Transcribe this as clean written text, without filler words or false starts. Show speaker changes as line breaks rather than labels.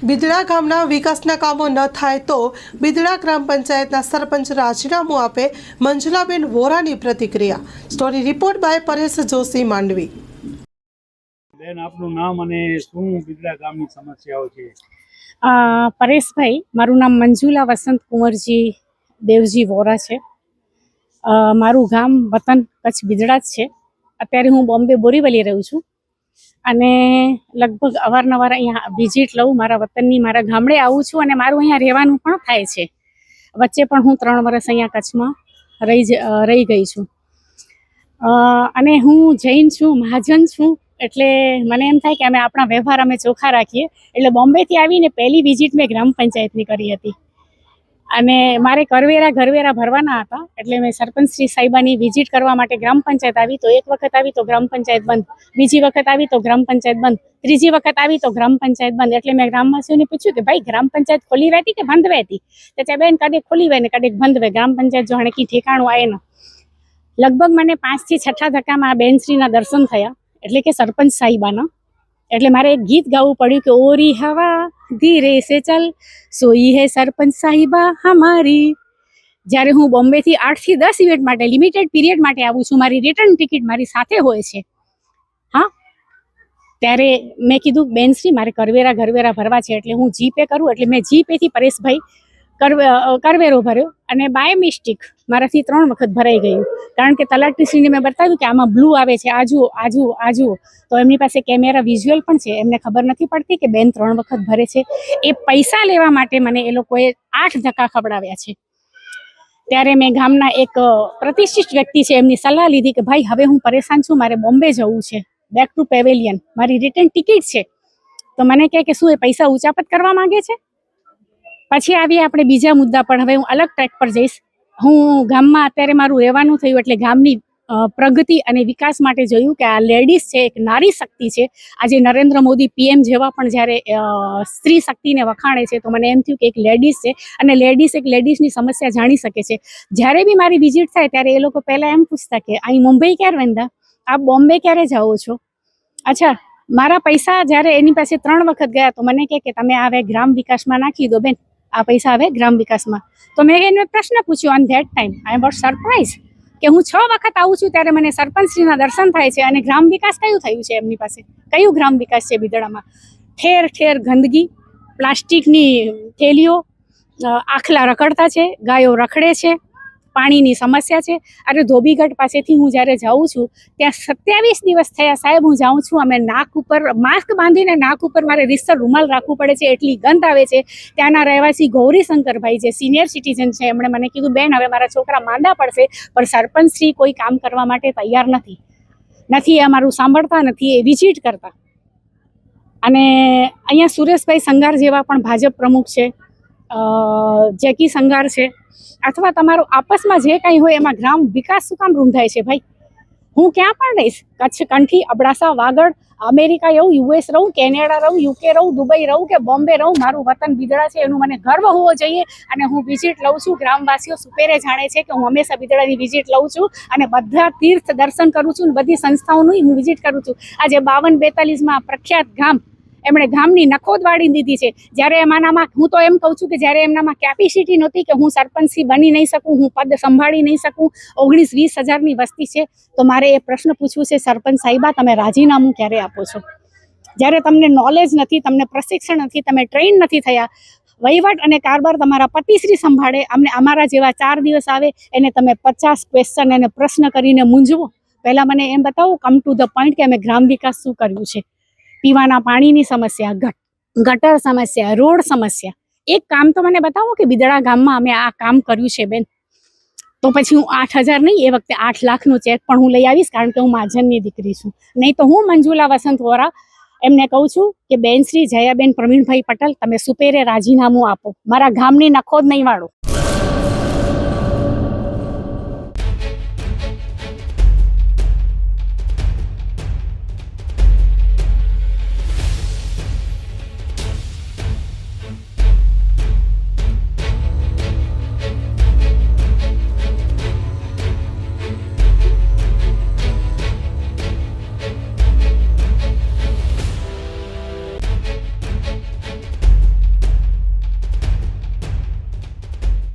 બિદડા ગામના વિકાસના કામો ન થાય તો બિદડા ગ્રામ પંચાયતના સરપંચ રાજીનામું આપે, મંજુલાબેન વોરાની પ્રતિક્રિયા. Story report by Paresh Joshi Mandvi.
બેન, આપનું નામ અને શું બિદડા ગામની સમસ્યાઓ છે?
પરેશભાઈ, મારું નામ મંજુલા વસંત કુંવરજી દેવજી વોરા છે. મારું ગામ વતન કચ્છ બિદડા જ છે. અત્યારે હું બોમ્બે બોરીવલી રહું છું અને લગભગ અવારનવાર અહીંયા વિઝિટ લઉં, મારા વતનની, મારા ગામડે આવું છું અને મારું અહીંયા રહેવાનું પણ થાય છે. વચ્ચે પણ હું 3 વર્ષ અહીંયા કચ્છમાં રહી ગઈ છું અને હું જૈન છું, મહાજન છું. એટલે મને એમ થાય કે અમે આપણા વ્યવહાર અમે ચોખ્ખા રાખીએ. એટલે બોમ્બેથી આવીને પહેલી વિઝિટ મેં ગ્રામ પંચાયતની કરી હતી અને મારે ઘરવેરા ભરવાના હતા. એટલે મેં સરપંચ શ્રી સાહેબાની વિઝિટ કરવા માટે ગ્રામ પંચાયત આવી તો એક વખત આવી તો ગ્રામ પંચાયત બંધ, બીજી વખત આવી તો ગ્રામ પંચાયત બંધ, ત્રીજી વખત આવી તો ગ્રામ પંચાયત બંધ. એટલે મેં ગ્રામવાસીઓને પૂછ્યું કે ભાઈ ગ્રામ પંચાયત ખોલી વહેતી કે બંધ વહેતી? તો ત્યાં બેન કડેક ખોલી વહે ને કડેક બંધ વહે, ગ્રામ પંચાયત જો હાણે કી ઠેકાણું આવે ને. લગભગ મને 5 થી 6 ધક્કામાં આ બેનશ્રીના દર્શન થયા, એટલે કે સરપંચ સાહિબાના. એટલે મારે એક ગીત ગાવું પડ્યું કે ઓરી હવા ધીરે સે ચલ સોઈ હે સરપંચ સાહિબા હમારી. જ્યારે હું બોમ્બેથી 8 થી 10 ઇવેન્ટ માટે લિમિટેડ પીરિયડ માટે આવું છું, મારી રિટર્ન ટિકિટ મારી સાથે હોય છે. હા, ત્યારે મેં કીધું બેનશ્રી મારે ઘરવેરા ભરવા છે એટલે હું જીપે કરું. એટલે મેં જીપેથી પરેશભાઈ કરવેરો ભર્યો અને બાય મિસ્ટેક મારાથી 3 વખત ભરાઈ ગયું. કારણ કે તલાટીશ્રીને મેં બતાવ્યું કે આમાં બ્લુ આવે છે, આ જુઓ. તો એમની પાસે કેમેરા વિઝ્યુઅલ પણ છે, એમને ખબર નથી પડતી કે બેન 3 વખત ભરે છે. એ પૈસા લેવા માટે મને એ લોકોએ 8 ધક્કા ખવડાવ્યા છે. ત્યારે મેં ગામના એક પ્રતિષ્ઠિત વ્યક્તિ છે એમની સલાહ લીધી કે ભાઈ હવે હું પરેશાન છું, મારે બોમ્બે જવું છે, બેક ટુ પેવેલિયન, મારી રિટર્ન ટિકિટ છે. તો મને કહે કે શું એ પૈસા ઉચાપત કરવા માંગે છે? પછી આવીએ આપણે બીજા મુદ્દા પર. હવે હું અલગ ટ્રેક પર જઈશ. હું ગામમાં અત્યારે મારું રહેવાનું થયું એટલે ગામની પ્રગતિ અને વિકાસ માટે જોયું કે આ લેડીઝ છે, એક નારી શક્તિ છે. આજે નરેન્દ્ર મોદી PM જેવા પણ જ્યારે સ્ત્રી શક્તિને વખાણે છે તો મને એમ થયું કે એક લેડીઝ છે અને લેડીઝની સમસ્યા જાણી શકે છે. જ્યારે બી મારી વિઝિટ થાય ત્યારે એ લોકો પહેલાં એમ પૂછતા કે અહીં મુંબઈ ક્યારે વેંદા, આપ બોમ્બે ક્યારે જાઓ છો? અચ્છા, મારા પૈસા જ્યારે એની પાસે 3 વખત ગયા તો મને કહે કે તમે હવે ગ્રામ વિકાસમાં નાખી દો બેન, આ પૈસા હવે ગ્રામ વિકાસમાં. તો મેં એને પ્રશ્ન પૂછ્યો on that time I was surprise કે હું 6 વખત આવું છું ત્યારે મને સરપંચશ્રીના દર્શન થાય છે અને ગ્રામ વિકાસ કયું થયું છે એમની પાસે? કયું ગ્રામ વિકાસ છે બિદડામાં? ઠેર ઠેર ગંદકી, પ્લાસ્ટિકની થેલીઓ, આખલા રખડતા છે, ગાયો રખડે છે, પાણીની સમસ્યા છે. અરે ધોબીગઢ પાસેથી હું જ્યારે જાઉં છું ત્યાં 27 દિવસ થયા સાહેબ હું જાઉં છું, અમે નાક ઉપર માસ્ક બાંધીને નાક ઉપર મારે રીસર રૂમાલ રાખવું પડે છે, એટલી ગંધ આવે છે. ત્યાંના રહેવાસી ગૌરીશંકરભાઈ જે સિનિયર સિટીઝન છે એમણે મને કીધું બેન હવે મારા છોકરા માંદા પડશે, પણ સરપંચશ્રી કોઈ કામ કરવા માટે તૈયાર નથી એ અમારું સાંભળતા નથી, એ વિઝિટ કરતા. અને અહીંયા સુરેશભાઈ સંઘાર જેવા પણ ભાજપ પ્રમુખ છે, જેકી સંઘાર છે, અથવા તમારું આપસમાં જે કંઈ હોય એમાં ગ્રામ વિકાસ શું કામ રૂંધાય છે? ભાઈ હું ક્યાં પણ રહીશ, કચ્છ, કંઠી, અબડાસા, વાગડ, અમેરિકા રહું, US રહું, કેનેડા રહું, UK રહું, દુબઈ રહું કે બોમ્બે રહું, મારું વતન બિદડા છે એનું મને ગર્વ હોવો જોઈએ. અને હું વિઝિટ લઉં છું, ગ્રામવાસીઓ સુપેરે જાણે છે કે હું હંમેશા બિદડાની વિઝિટ લઉં છું અને બધા તીર્થ દર્શન કરું છું, બધી સંસ્થાઓનું હું વિઝિટ કરું છું. આજે 52-42માં પ્રખ્યાત ગામ એમણે ગામની નખોદ વાળી દીધી છે. જ્યારે એમાંનામાં હું તો એમ કહું છું કે જ્યારે એમનામાં કેપેસિટી નહોતી કે હું સરપંચી બની નહીં શકું, હું પદ સંભાળી નહીં શકું, 19-20 હજારની વસ્તી છે, તો મારે એ પ્રશ્ન પૂછવું છે સરપંચ સાહિબા તમે રાજીનામું ક્યારે આપો છો? જ્યારે તમને નોલેજ નથી, તમને પ્રશિક્ષણ નથી, તમે ટ્રેન નથી થયા, વહીવટ અને કારભાર તમારા પતિશ્રી સંભાળે, અમને અમારા જેવા 4 દિવસ આવે એને તમે 50 ક્વેશ્ચન એને પ્રશ્ન કરીને મૂંઝવો. પહેલાં મને એમ બતાવો, કમ ટુ ધ પોઈન્ટ કે અમે ગ્રામ વિકાસ શું કર્યું છે. પીવાના પાણીની સમસ્યા, ગટર સમસ્યા, રોડ સમસ્યા, એક કામ તો મને બતાવો કે બિદડા ગામમાં અમે આ કામ કર્યું છે બેન. તો પછી હું 8,000 નહીં, એ વખતે 8 લાખનો ચેક પણ હું લઈ આવીશ, કારણ કે હું મહાજનની દીકરી છું. નહીં તો હું મંજુલા વસંત વોરા એમને કહું છું કે બેન શ્રી જયાબેન પ્રવીણભાઈ પટેલ તમે સુપેરે રાજીનામું આપો, મારા ગામની નખોદ નહીં વાળો.